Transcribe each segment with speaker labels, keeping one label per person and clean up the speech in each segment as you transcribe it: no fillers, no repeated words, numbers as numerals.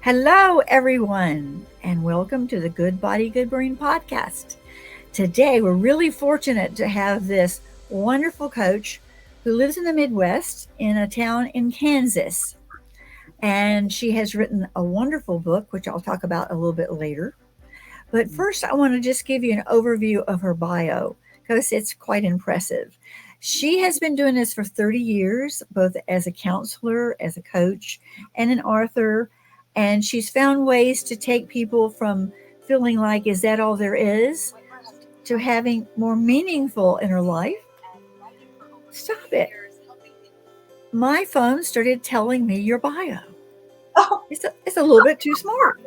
Speaker 1: Hello, everyone, and welcome to the Good Body, Good Brain podcast. Today, we're really fortunate to have this wonderful coach who lives in the Midwest in a town in Kansas. And she has written a wonderful book, which I'll talk about a little bit later. But first, I want to just give you an overview of her bio because it's quite impressive. She has been doing this for 30 years, both as a counselor, as a coach, and an author. And she's found ways to take people from feeling like, is that all there is, to having more meaningful in her life. Stop it. My phone started telling me your bio.
Speaker 2: Oh,
Speaker 1: It's a little bit too smart.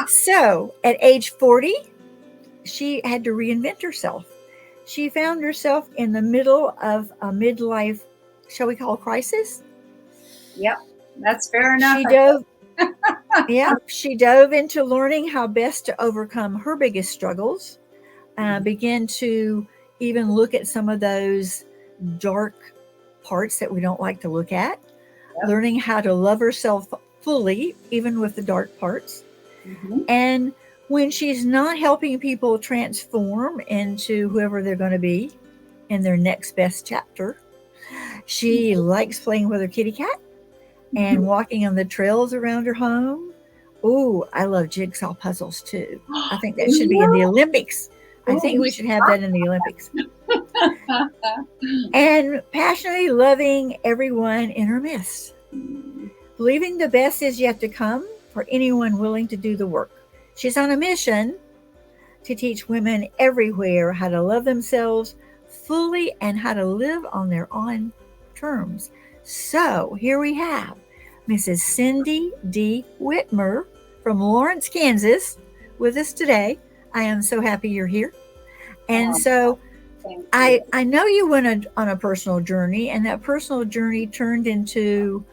Speaker 1: So at age 40, she had to reinvent herself. She found herself in the middle of a midlife, shall we call crisis?
Speaker 2: yep, that's fair enough.
Speaker 1: She dove, yeah, she dove into learning how best to overcome her biggest struggles, began to even look at some of those dark parts that we don't like to look at,
Speaker 2: Yep.
Speaker 1: learning how to love herself fully, even with the dark parts.
Speaker 2: Mm-hmm.
Speaker 1: And when she's not helping people transform into whoever they're going to be in their next best chapter, she likes playing with her kitty cat and walking on the trails around her home. Ooh, I love jigsaw puzzles too. I think that should be in the Olympics. I think we should have that in the Olympics. And passionately loving everyone in her midst. Believing the best is yet to come for anyone willing to do the work. She's on a mission to teach women everywhere how to love themselves fully and how to live on their own terms. So here we have Mrs. Cindy D. Whitmer from Lawrence, Kansas, with us today. I am so happy you're here. And so I know you went on a personal journey, and that personal journey turned into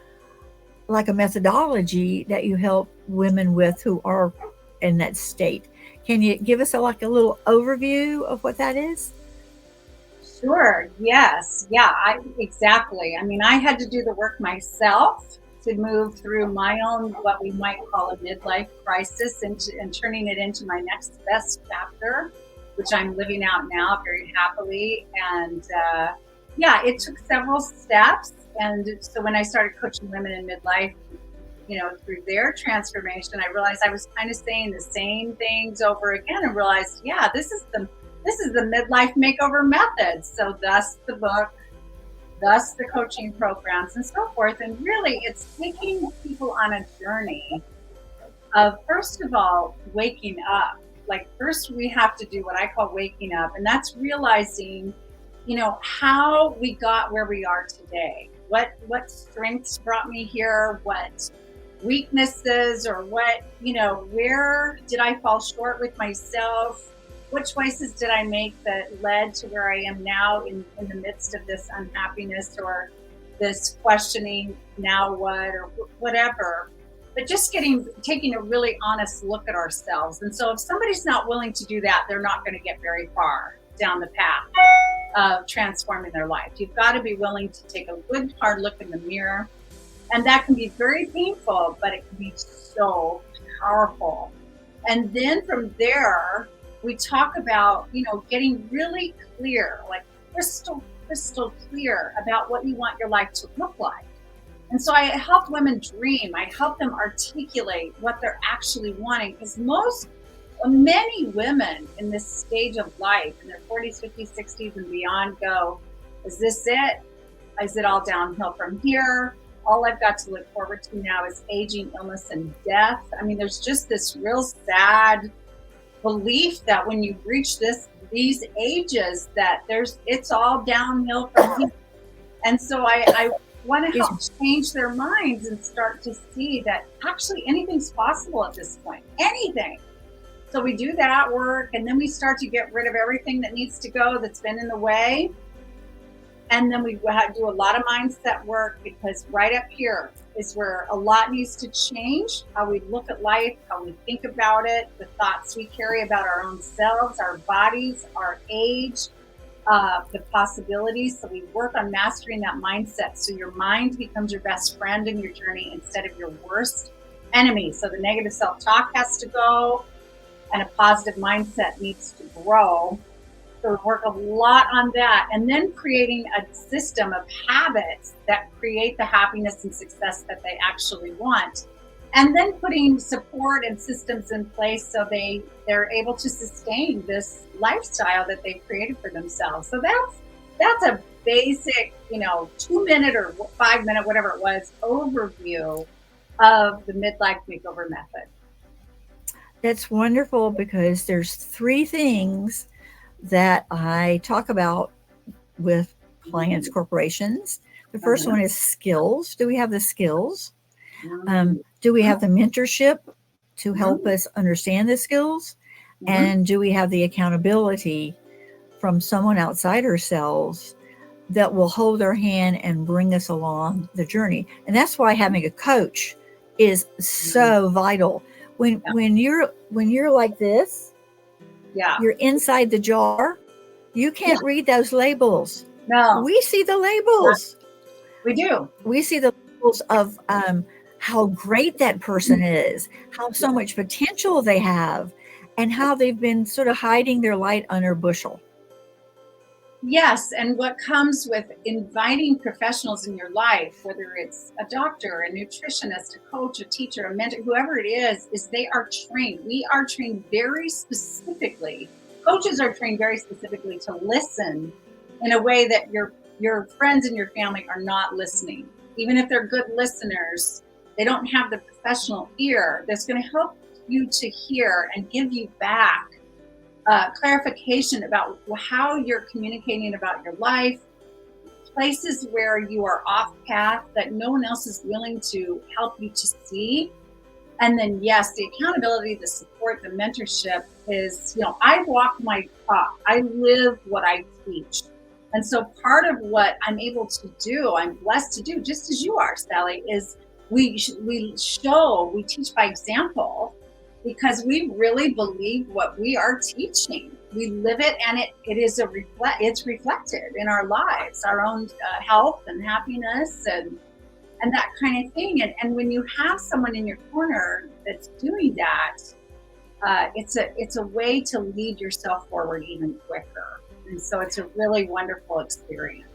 Speaker 1: like a methodology that you help women with who are in that state. Can you give us like a little overview of what that is?
Speaker 2: Sure. Yes. Yeah. Exactly. I mean, I had to do the work myself to move through my own what we might call a midlife crisis and turning it into my next best chapter, which I'm living out now very happily. And yeah, it took several steps. And so when I started coaching women in midlife, through their transformation, I realized I was kind of saying the same things over again, and realized, yeah, this is the midlife makeover method. So thus the book, thus the coaching programs and so forth. And really it's taking people on a journey of, first of all, waking up. Like, first we have to do what I call waking up, and that's realizing, how we got where we are today. What strengths brought me here, what weaknesses, or what, where did I fall short with myself? What choices did I make that led to where I am now in the midst of this unhappiness or this questioning, now what, or whatever. But just taking a really honest look at ourselves. And so if somebody's not willing to do that, they're not going to get very far down the path of transforming their life. You've got to be willing to take a good hard look in the mirror. And that can be very painful, but it can be so powerful. And then from there, we talk about, getting really clear, like crystal clear about what you want your life to look like. And so I help women dream. I help them articulate what they're actually wanting, because many women in this stage of life, in their 40s, 50s, 60s, and beyond, go, is this it? Is it all downhill from here? All I've got to look forward to now is aging, illness, and death. I mean, there's just this real sad belief that when you reach these ages, that it's all downhill from here. And so I want to help change their minds and start to see that actually anything's possible at this point. Anything. So we do that work, and then we start to get rid of everything that needs to go, that's been in the way. And then we do a lot of mindset work, because right up here is where a lot needs to change. How we look at life, how we think about it, the thoughts we carry about our own selves, our bodies, our age, the possibilities. So we work on mastering that mindset. So your mind becomes your best friend in your journey instead of your worst enemy. So the negative self-talk has to go, and a positive mindset needs to grow. So we work a lot on that, and then creating a system of habits that create the happiness and success that they actually want. And then putting support and systems in place so they're able to sustain this lifestyle that they've created for themselves. So that's a basic, 2 minute or 5 minute, whatever it was, overview of the midlife makeover method.
Speaker 1: That's wonderful because there's three things that I talk about with clients, corporations. The first one is skills. Do we have the skills? Do we have the mentorship to help us understand the skills? And do we have the accountability from someone outside ourselves that will hold our hand and bring us along the journey? And that's why having a coach is so vital. When you're like this, you're inside the jar. You can't read those labels.
Speaker 2: No,
Speaker 1: we see the labels.
Speaker 2: We do.
Speaker 1: We see the labels of how great that person is, how so much potential they have, and how they've been sort of hiding their light under a bushel.
Speaker 2: Yes, and what comes with inviting professionals in your life, whether it's a doctor, a nutritionist, a coach, a teacher, a mentor, whoever it is they are trained. We are trained very specifically. Coaches are trained very specifically to listen in a way that your friends and your family are not listening. Even if they're good listeners, they don't have the professional ear that's going to help you to hear and give you back clarification about how you're communicating about your life, places where you are off path that no one else is willing to help you to see. And then, yes, the accountability, the support, the mentorship is, I walk my talk. I live what I teach. And so part of what I'm able to do, I'm blessed to do, just as you are, Sally, is we teach by example, because we really believe what we are teaching. We live it, and it's reflected in our lives, our own health and happiness and that kind of thing. And when you have someone in your corner that's doing that, it's a way to lead yourself forward even quicker. And so it's a really wonderful experience.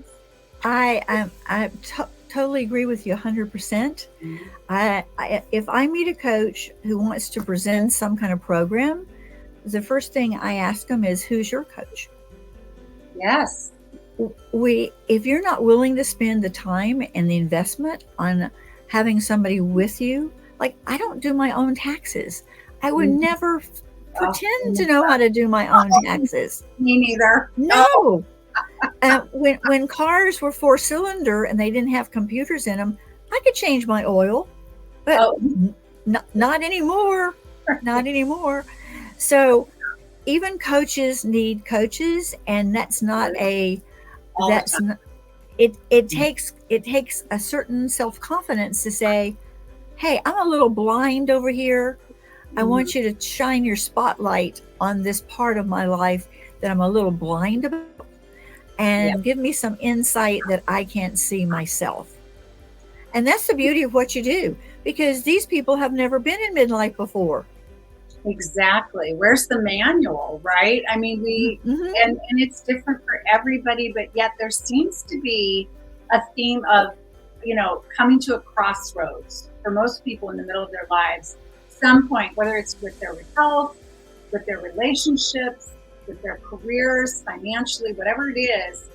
Speaker 1: I totally agree with you 100%. If I meet a coach who wants to present some kind of program, the first thing I ask them is, who's your coach?
Speaker 2: Yes.
Speaker 1: If you're not willing to spend the time and the investment on having somebody with you, like I don't do my own taxes. I would never pretend to know how to do my own taxes.
Speaker 2: Me neither.
Speaker 1: No. When cars were 4-cylinder and they didn't have computers in them, I could change my oil, but not anymore. Not anymore. So even coaches need coaches, and that's not a that's not, it takes a certain self-confidence to say, hey, I'm a little blind over here. I want you to shine your spotlight on this part of my life that I'm a little blind about, and give me some insight that I can't see myself. And that's the beauty of what you do, because these people have never been in midlife before.
Speaker 2: Exactly. Where's the manual, right? I mean, and it's different for everybody, but yet there seems to be a theme of, coming to a crossroads for most people in the middle of their lives, some point, whether it's with their health, with their relationships, with their careers, financially, whatever it is.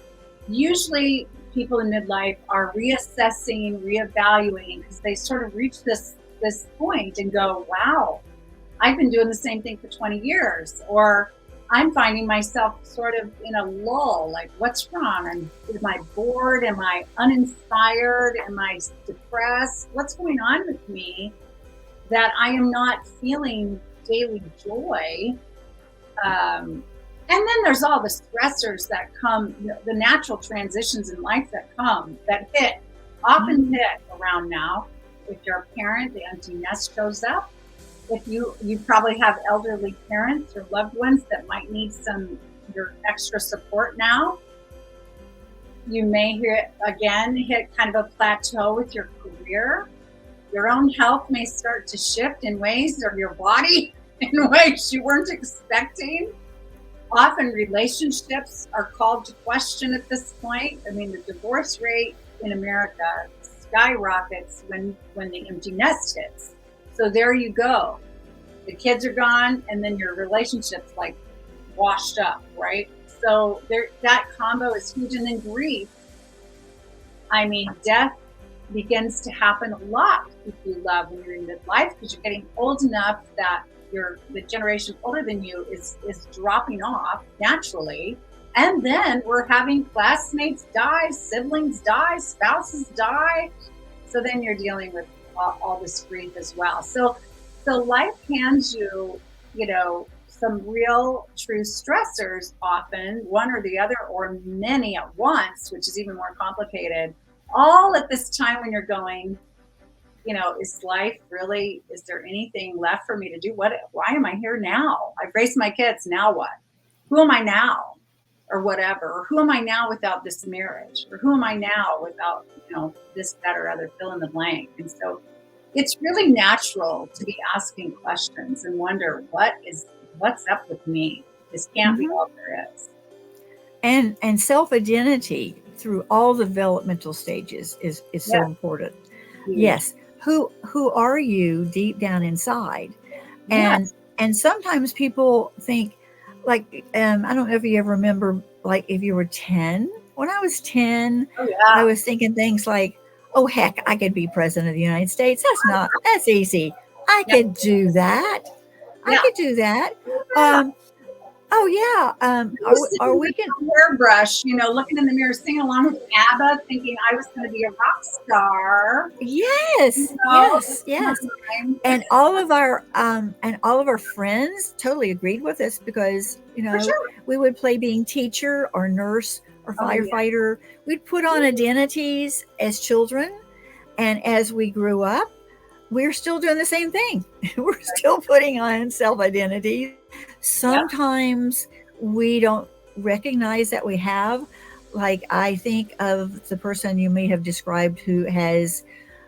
Speaker 2: Usually people in midlife are reassessing, reevaluating, because they sort of reach this point and go, wow, I've been doing the same thing for 20 years, or I'm finding myself sort of in a lull, like what's wrong? Am I bored? Am I uninspired? Am I depressed? What's going on with me that I am not feeling daily joy? And then there's all the stressors that come, the natural transitions in life that often hit around now. If you're a parent, the empty nest shows up. If you probably have elderly parents or loved ones that might need your extra support now. You may hit kind of a plateau with your career. Your own health may start to shift in ways, or your body in ways you weren't expecting. Often relationships are called to question at this point. I mean, the divorce rate in America skyrockets when the empty nest hits. So there you go. The kids are gone, and then your relationship's like washed up, right? So there, that combo is huge. And then grief. I mean, death begins to happen a lot if you love when you're in midlife, because you're getting old enough that the generation older than you is dropping off naturally. And then we're having classmates die, siblings die, spouses die. So then you're dealing with all this grief as well. So life hands you, some real true stressors, often one or the other, or many at once, which is even more complicated, all at this time when you're going, is life really, is there anything left for me to do? Why am I here now? I've raised my kids. Now what? Who am I now? Or whatever. Or who am I now without this marriage? Or who am I now without, this, that, or other, fill in the blank. And so it's really natural to be asking questions and wonder, what's up with me? This can't be all there is.
Speaker 1: And self-identity through all the developmental stages is so important. Yes. Who are you deep down inside? And sometimes people think, like, I don't know if you ever remember, like, if you were 10. When I was 10, I was thinking things like, oh, heck, I could be president of the United States. That's easy. I could do that. I could do that. Oh yeah. Are we can
Speaker 2: hairbrush, looking in the mirror, singing along with ABBA, thinking I was going to be a rock star.
Speaker 1: Yes, yes. And all of our friends totally agreed with us, because we would play being teacher or nurse or firefighter. We'd put on identities as children, and as we grew up, we're still doing the same thing. We're still putting on self-identities. Sometimes we don't recognize that we have. Like, I think of the person you may have described who has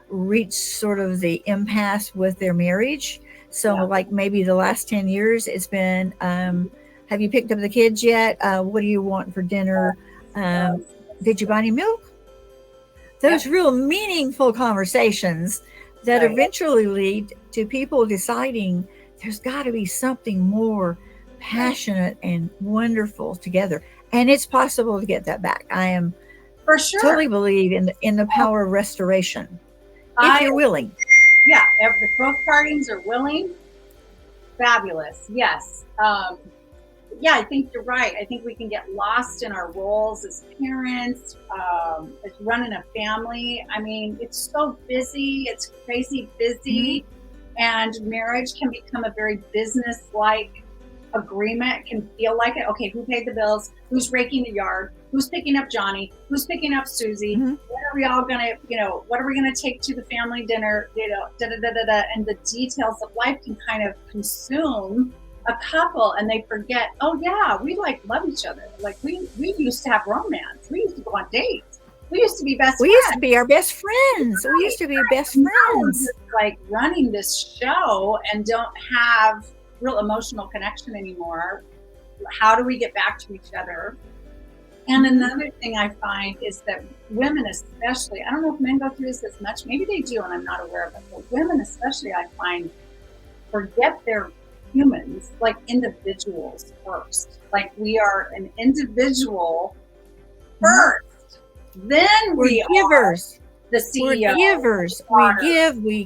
Speaker 1: reached sort of the impasse with their marriage. So like maybe the last 10 years it's been, have you picked up the kids yet? What do you want for dinner? Did you buy any milk? Those real meaningful conversations that eventually lead to people deciding there's got to be something more passionate and wonderful together. And it's possible to get that back. I am
Speaker 2: for sure
Speaker 1: totally believe in the power of restoration, if you're willing.
Speaker 2: Yeah, if both parties are willing, fabulous. Yes. I think you're right. I think we can get lost in our roles as parents, as running a family. I mean, it's so busy. It's crazy busy. And marriage can become a very business-like agreement. It can feel like it. Okay, who paid the bills? Who's raking the yard? Who's picking up Johnny? Who's picking up Susie? What are we all gonna, what are we gonna take to the family dinner? And the details of life can kind of consume a couple, and they forget, oh yeah, we love each other. Like we used to have romance. We used to go on dates. We used to be best friends.
Speaker 1: We used to be our best friends. We used to be best friends.
Speaker 2: Like running this show and don't have real emotional connection anymore. How do we get back to each other? And another thing I find is that women especially, I don't know if men go through this as much, maybe they do and I'm not aware of it, but women especially, I find, forget their humans, like individuals first. Like we are an individual first. Then
Speaker 1: we're givers.
Speaker 2: The CEO.
Speaker 1: We're givers. We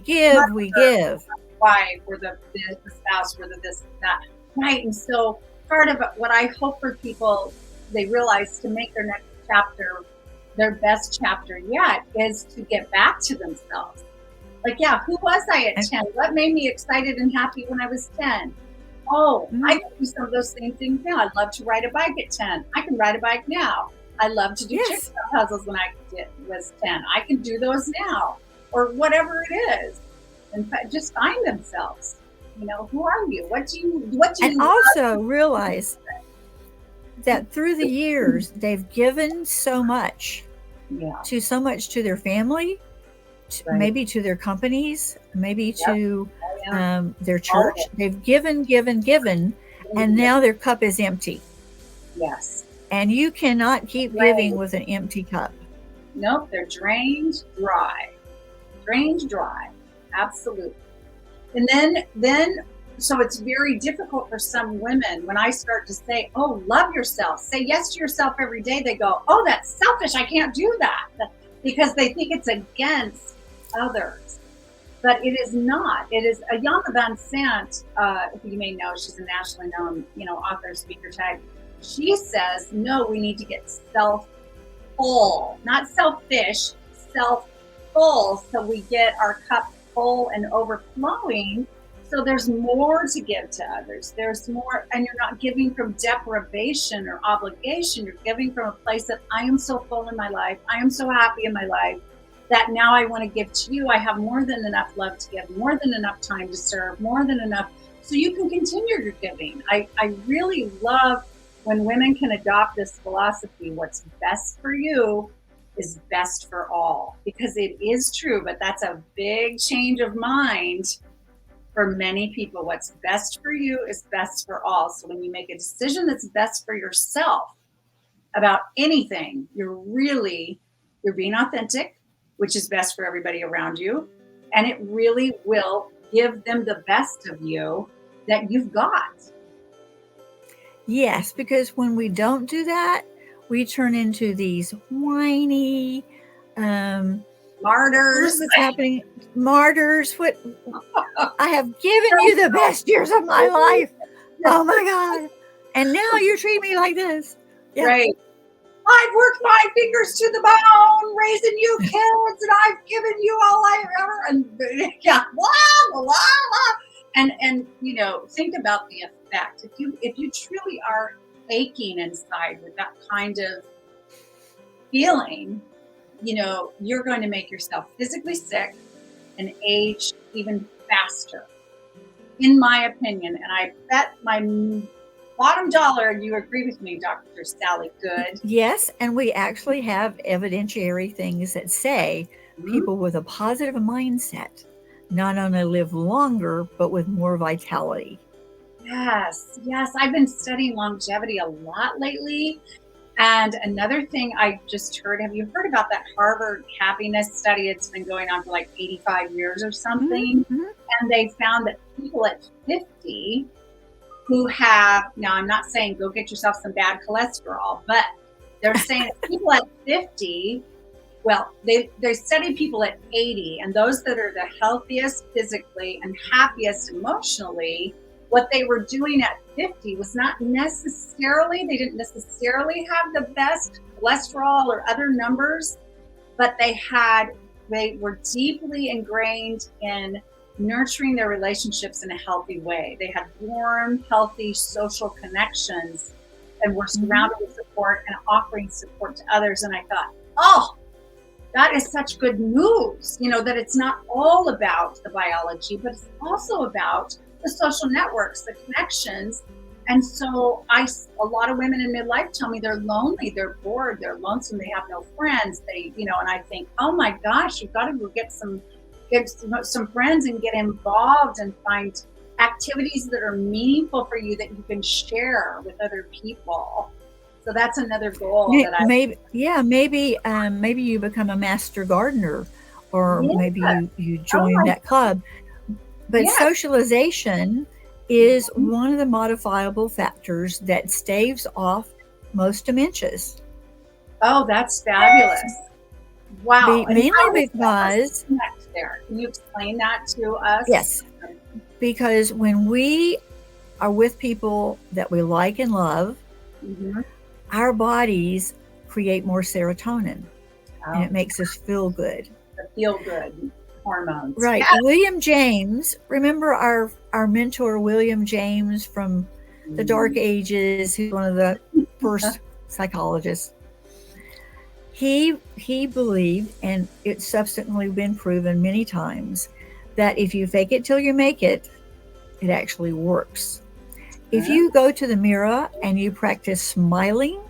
Speaker 1: give.
Speaker 2: Wife, or the spouse, or the this, that. Right. And so part of what I hope for people, they realize, to make their next chapter their best chapter yet, is to get back to themselves. Like, who was I at 10? What made me excited and happy when I was 10? Oh, I can do some of those same things now. I'd love to ride a bike at 10. I can ride a bike now. I love to do jigsaw puzzles when I was 10. I can do those now, or whatever it is. And just find themselves. Who are you? What do you
Speaker 1: and also realize that through the years they've given so much to their family,
Speaker 2: Right.
Speaker 1: maybe to their companies, maybe
Speaker 2: Yep.
Speaker 1: to
Speaker 2: Oh, yeah.
Speaker 1: their
Speaker 2: All of
Speaker 1: church.
Speaker 2: it.
Speaker 1: They've given, given, given, and
Speaker 2: Yes.
Speaker 1: now their cup is empty.
Speaker 2: Yes.
Speaker 1: And you cannot keep giving
Speaker 2: Drained.
Speaker 1: with an empty cup.
Speaker 2: Nope. They're drained dry. Drained dry. Absolutely. And then, so it's very difficult for some women when I start to say, oh, love yourself, say yes to yourself every day. They go, oh, that's selfish. I can't do that, because they think it's against others. But it is not. It is Ayanna Van Sant, who you may know, she's a nationally known, author, speaker type. She says, no, we need to get self full, not selfish, self full, so we get our cup full and overflowing. So there's more to give to others. There's more, and you're not giving from deprivation or obligation. You're giving from a place of, I am so full in my life. I am so happy in my life that now I want to give to you. I have more than enough love to give, more than enough time to serve, more than enough. So you can continue your giving. I really love when women can adopt this philosophy. What's best for you is best for all, because it is true, but that's a big change of mind for many people. What's best for you is best for all. So when you make a decision that's best for yourself about anything, you're being authentic, which is best for everybody around you, and it really will give them the best of you that you've got.
Speaker 1: Yes, because when we don't do that, we turn into these whiny,
Speaker 2: Martyrs.
Speaker 1: look what's happening, martyrs. What, I have given you the best years of my life. Oh my God. And now you treat me like this.
Speaker 2: Yeah. Right. I've worked my fingers to the bone raising you kids, and I've given you all I ever, and yeah, blah, blah, blah. And think about the effect. If you truly are aching inside with that kind of feeling, you're going to make yourself physically sick and age even faster, in my opinion. And I bet my bottom dollar you agree with me, Dr. Sally Good.
Speaker 1: Yes, and we actually have evidentiary things that say people with a positive mindset not only live longer, but with more vitality.
Speaker 2: Yes, yes. I've been studying longevity a lot lately. And another thing I just heard, have you heard about that Harvard happiness study? It's been going on for like 85 years or something.
Speaker 1: Mm-hmm.
Speaker 2: And they found that people at 50 who have, now I'm not saying go get yourself some bad cholesterol, but they're saying people at 50, well, they studied people at 80, and those that are the healthiest physically and happiest emotionally, what they were doing at 50 was not necessarily, they didn't necessarily have the best cholesterol or other numbers, but they were deeply ingrained in nurturing their relationships in a healthy way. They had warm, healthy social connections and were surrounded with support and offering support to others. And I thought, oh, that is such good news, that it's not all about the biology, but it's also about the social networks, the connections. And so a lot of women in midlife tell me they're lonely, they're bored, they're lonesome, they have no friends. And I think, oh my gosh, you've got to go get some friends and get involved and find activities that are meaningful for you that you can share with other people. So that's another goal that
Speaker 1: maybe you become a master gardener, or maybe you join that club. But socialization is one of the modifiable factors that staves off most dementias.
Speaker 2: Oh, that's fabulous. Wow.
Speaker 1: Mainly because
Speaker 2: there. Can you explain that to us?
Speaker 1: Yes. Because when we are with people that we like and love, our bodies create more serotonin, and it makes us feel good.
Speaker 2: The feel good hormones.
Speaker 1: Right. Yes. William James, remember our mentor, William James from the Dark Ages, who's one of the first psychologists. He believed, and it's subsequently been proven many times, that if you fake it till you make it, it actually works. If you go to the mirror and you practice smiling,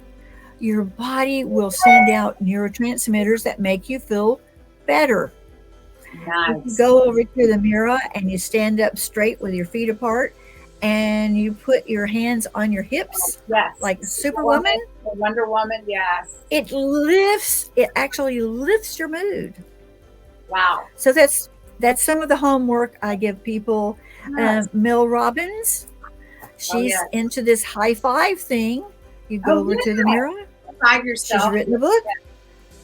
Speaker 1: your body will send out neurotransmitters that make you feel better. You
Speaker 2: Nice.
Speaker 1: go over to the mirror and you stand up straight with your feet apart and you put your hands on your hips
Speaker 2: Yes.
Speaker 1: like Superwoman.
Speaker 2: Superwoman, or Wonder Woman. Yes.
Speaker 1: It actually lifts your mood.
Speaker 2: Wow.
Speaker 1: So that's some of the homework I give people.
Speaker 2: Yes.
Speaker 1: Mel Robbins,
Speaker 2: Oh,
Speaker 1: she's
Speaker 2: yes.
Speaker 1: into this high five thing. You go
Speaker 2: Oh,
Speaker 1: over to the
Speaker 2: yeah.
Speaker 1: mirror.
Speaker 2: Five
Speaker 1: She's
Speaker 2: yourself.
Speaker 1: written a book.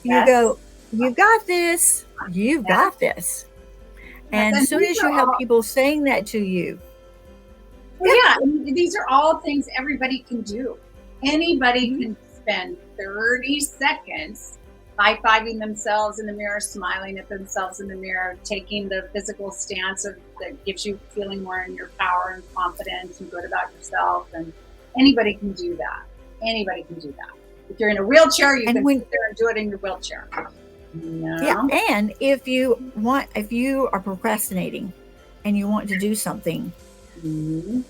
Speaker 1: You
Speaker 2: Yes.
Speaker 1: go, you've got this. You've
Speaker 2: Yes.
Speaker 1: got this.
Speaker 2: Yes.
Speaker 1: And as
Speaker 2: And
Speaker 1: soon
Speaker 2: these
Speaker 1: as
Speaker 2: are
Speaker 1: you have
Speaker 2: all,
Speaker 1: people saying that to you,
Speaker 2: well,
Speaker 1: yeah,
Speaker 2: yeah, and these are all things everybody can do. Anybody
Speaker 1: mhm,
Speaker 2: can spend 30 seconds high-fiving themselves in the mirror, smiling at themselves in the mirror, taking the physical stance that gives you feeling more in your power and confidence and good about yourself. And anybody can do that. Anybody can do that. If you're in a wheelchair, you
Speaker 1: and
Speaker 2: can
Speaker 1: when
Speaker 2: sit there and do it in your wheelchair.
Speaker 1: yeah,
Speaker 2: No.
Speaker 1: and if you are procrastinating and you want to do something,
Speaker 2: Mm-hmm.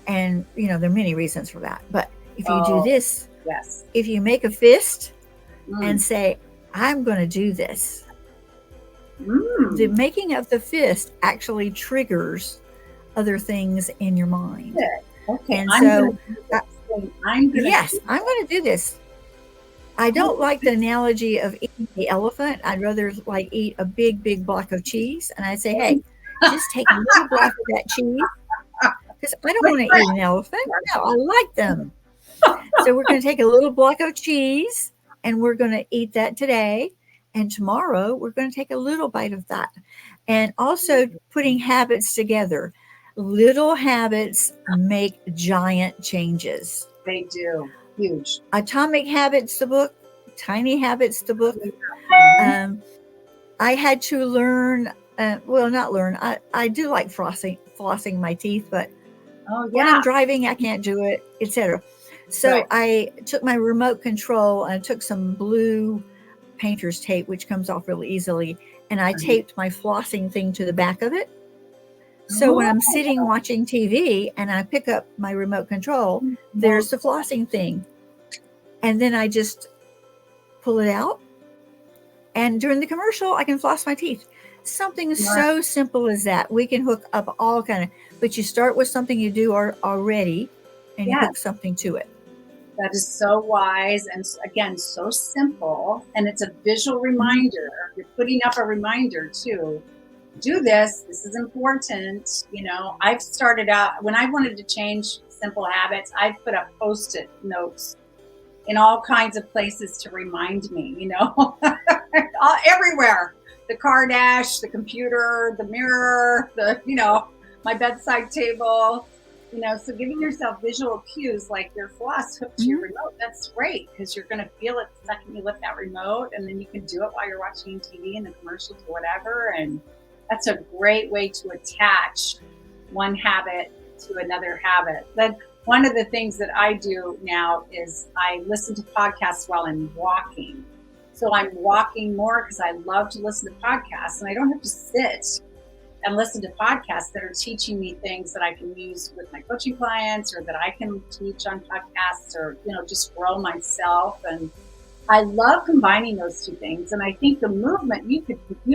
Speaker 1: and there are many reasons for that, but if you do
Speaker 2: Oh,
Speaker 1: this,
Speaker 2: yes.
Speaker 1: if you make a fist and
Speaker 2: Mm.
Speaker 1: say, I'm going to do this, the
Speaker 2: Mm.
Speaker 1: making of the fist actually triggers other things in your mind.
Speaker 2: Good. Okay,
Speaker 1: And
Speaker 2: I'm going
Speaker 1: so,
Speaker 2: to do this. I'm going to
Speaker 1: yes,
Speaker 2: do
Speaker 1: I'm going to do this. I don't like the analogy of eating the elephant. I'd rather like eat a big, big block of cheese. And I say, hey, just take a little block of that cheese because I don't want to eat an elephant. No, I like them. So we're going to take a little block of cheese and we're going to eat that today. And tomorrow we're going to take a little bite of that. And also putting habits together. Little habits make giant changes.
Speaker 2: They do. Huge.
Speaker 1: Atomic Habits, the book, Tiny Habits, the book.
Speaker 2: Mhm.
Speaker 1: Um, I had to learn, well, not learn. I do like flossing my teeth, but
Speaker 2: Oh,
Speaker 1: when I'm
Speaker 2: yeah.
Speaker 1: driving, I can't do it, etc.
Speaker 2: Right.
Speaker 1: So I took my remote control and I took some blue painter's tape, which comes off really easily, and I
Speaker 2: Mhm.
Speaker 1: taped my flossing thing to the back of it. So when I'm
Speaker 2: Oh,
Speaker 1: sitting watching TV and I pick up my remote control, there's the flossing thing. And then I just pull it out. And during the commercial, I can floss my teeth. Something
Speaker 2: smart.
Speaker 1: so simple as that. We can hook up all kind of, but you start with something you do already and you
Speaker 2: Yes,
Speaker 1: hook something to it.
Speaker 2: that is so wise and again, so simple. And it's a visual
Speaker 1: Mhm.
Speaker 2: reminder. You're putting up a reminder too. Do this. This is important. I've started out when I wanted to change simple habits, I've put up post-it notes in all kinds of places to remind me, everywhere. The car dash, the computer, the mirror, my bedside table. So giving yourself visual cues like your floss hooked to your
Speaker 1: Mhm.
Speaker 2: remote, that's great because you're going to feel it the second you lift that remote, and then you can do it while you're watching TV and the commercials or whatever. And that's a great way to attach one habit to another habit. Then one of the things that I do now is I listen to podcasts while I'm walking. So I'm walking more because I love to listen to podcasts and I don't have to sit and listen to podcasts that are teaching me things that I can use with my coaching clients or that I can teach on podcasts or, just grow myself. And I love combining those two things. And I think the movement, you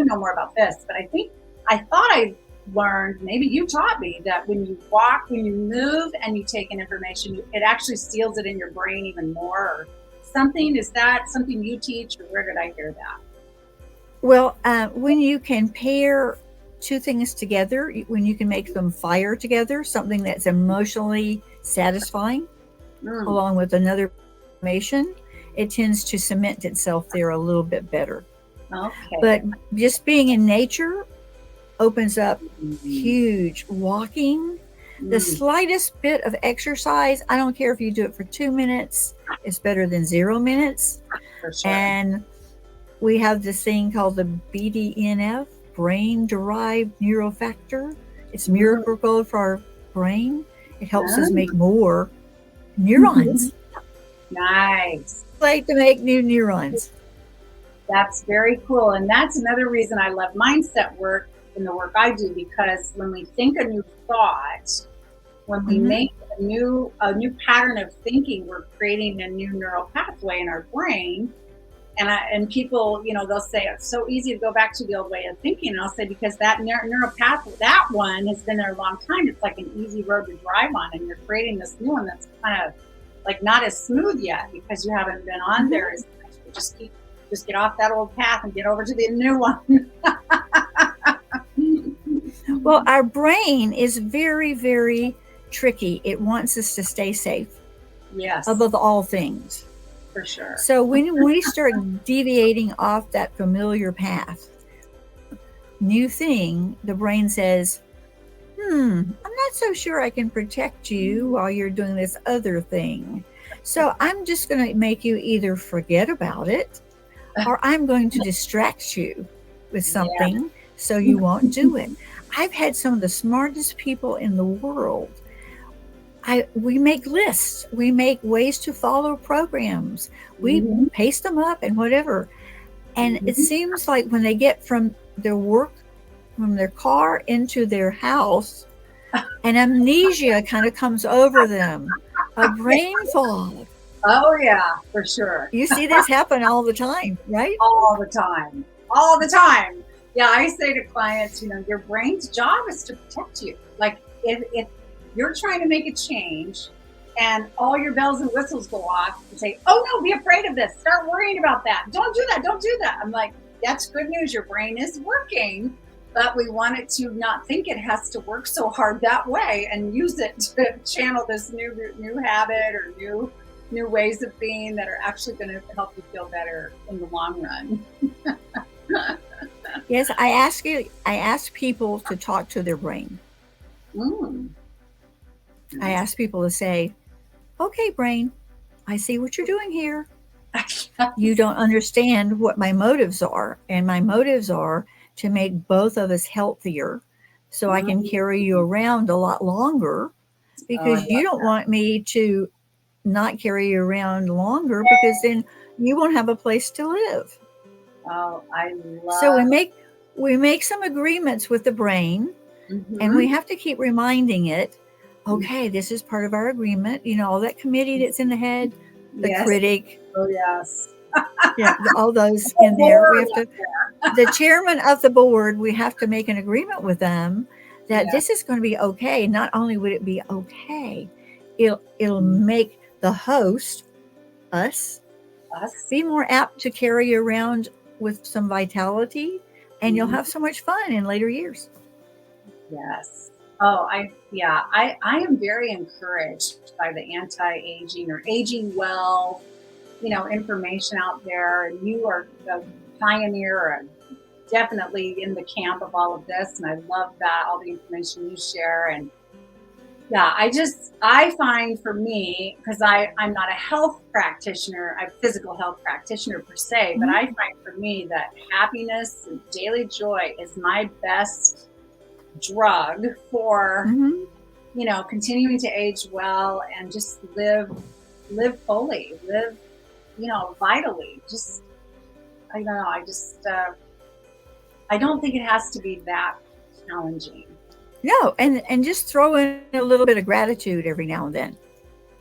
Speaker 2: know more about this, but I thought I learned, maybe you taught me that when you walk, when you move and you take in information, it actually seals it in your brain even more or something. Is that something you teach or where did I hear that?
Speaker 1: Well, when you can pair two things together, when you can make them fire together, something that's emotionally satisfying,
Speaker 2: Mm,
Speaker 1: along with another information, it tends to cement itself there a little bit better.
Speaker 2: okay.
Speaker 1: But just being in nature opens up
Speaker 2: Mm,
Speaker 1: huge walking. The
Speaker 2: mm,
Speaker 1: slightest bit of exercise, I don't care if you do it for 2 minutes, it's better than 0 minutes.
Speaker 2: for sure.
Speaker 1: And we have this thing called the BDNF, brain derived neurofactor. It's
Speaker 2: Mm,
Speaker 1: miracle code for our brain. It helps us
Speaker 2: ah,
Speaker 1: make more neurons.
Speaker 2: nice.
Speaker 1: Like to make new neurons.
Speaker 2: That's very cool. And that's another reason I love mindset work in the work I do, because when we think a new thought, when we
Speaker 1: Mm-hmm.
Speaker 2: make a new pattern of thinking, we're creating a new neural pathway in our brain. And people, they'll say it's so easy to go back to the old way of thinking. And I'll say, because that neuropath, that one has been there a long time. It's like an easy road to drive on, and you're creating this new one that's kind of like not as smooth yet because you haven't been on there as much. You just get off that old path and get over to the new one.
Speaker 1: Well, our brain is very, very tricky. It wants us to stay safe.
Speaker 2: Yes.
Speaker 1: Above all things.
Speaker 2: For sure.
Speaker 1: So when we start deviating off that familiar path, new thing, the brain says, I'm not so sure I can protect you while you're doing this other thing. So I'm just going to make you either forget about it, or I'm going to distract you with something so you won't do it. I've had some of the smartest people in the world. We make lists. We make ways to follow programs. We paste them up and whatever. And it seems like when they get from their work, from their car into their house, an amnesia kind of comes over them, a brain fog.
Speaker 2: Oh, yeah, for sure.
Speaker 1: You see this happen all the time, right?
Speaker 2: All the time. All the time. Yeah, I say to clients, your brain's job is to protect you. Like if you're trying to make a change and all your bells and whistles go off and say, oh no, be afraid of this. Start worrying about that. Don't do that. Don't do that. I'm like, that's good news. Your brain is working, but we want it to not think it has to work so hard that way and use it to channel this new habit or new ways of being that are actually going to help you feel better in the long run.
Speaker 1: Yes, I ask people to talk to their brain. I ask people to say, okay, brain, I see what you're doing here. You don't understand what my motives are. And my motives are to make both of us healthier so I can carry you around a lot longer, because you don't want me to not carry you around longer, because then you won't have a place to live.
Speaker 2: Oh, I love.
Speaker 1: So we make some agreements with the brain, and we have to keep reminding it, okay, this is part of our agreement. All that committee that's in the head, the critic.
Speaker 2: Oh, yes.
Speaker 1: Yeah, all those in there. We have to, the chairman of the board, we have to make an agreement with them that this is going to be okay. Not only would it be okay, it'll make the host, us, be more apt to carry you around with some vitality, and you'll have so much fun in later years.
Speaker 2: Yes. Oh, I am very encouraged by the anti-aging or aging well, information out there. And you are a pioneer, definitely in the camp of all of this. And I love that, all the information you share. And yeah, I find for me, because I'm not a health practitioner, a physical health practitioner per se, but I find for me that happiness and daily joy is my best drug for, continuing to age well and just live fully, live, vitally. Just, I don't know. I don't think it has to be that challenging.
Speaker 1: No, and just throw in a little bit of gratitude every now and then.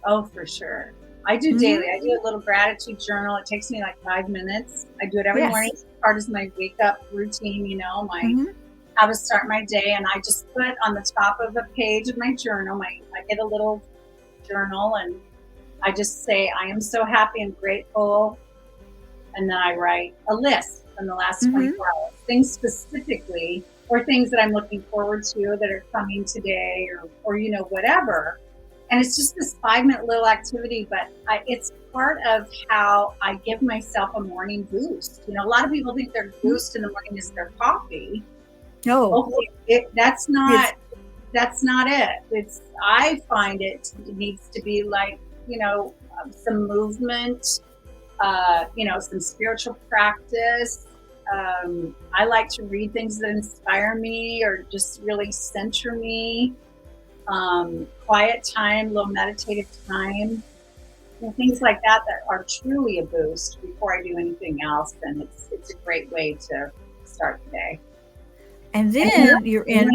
Speaker 2: Oh, for sure. I do daily. I do a little gratitude journal. It takes me like 5 minutes. I do it every morning. It's part of my wake up routine, my how to start my day. And I just put on the top of a page of my journal, I get a little journal, and I just say, I am so happy and grateful. And then I write a list from the last 24 hours, things specifically, or things that I'm looking forward to that are coming today, or whatever. And it's just this 5-minute little activity, but it's part of how I give myself a morning boost. A lot of people think their boost in the morning is their coffee.
Speaker 1: No,
Speaker 2: that's not it. I find it needs to be like, some movement, some spiritual practice. I like to read things that inspire me or just really center me. Quiet time, little meditative time, things like that are truly a boost before I do anything else. And it's a great way to start the day.
Speaker 1: And then you're in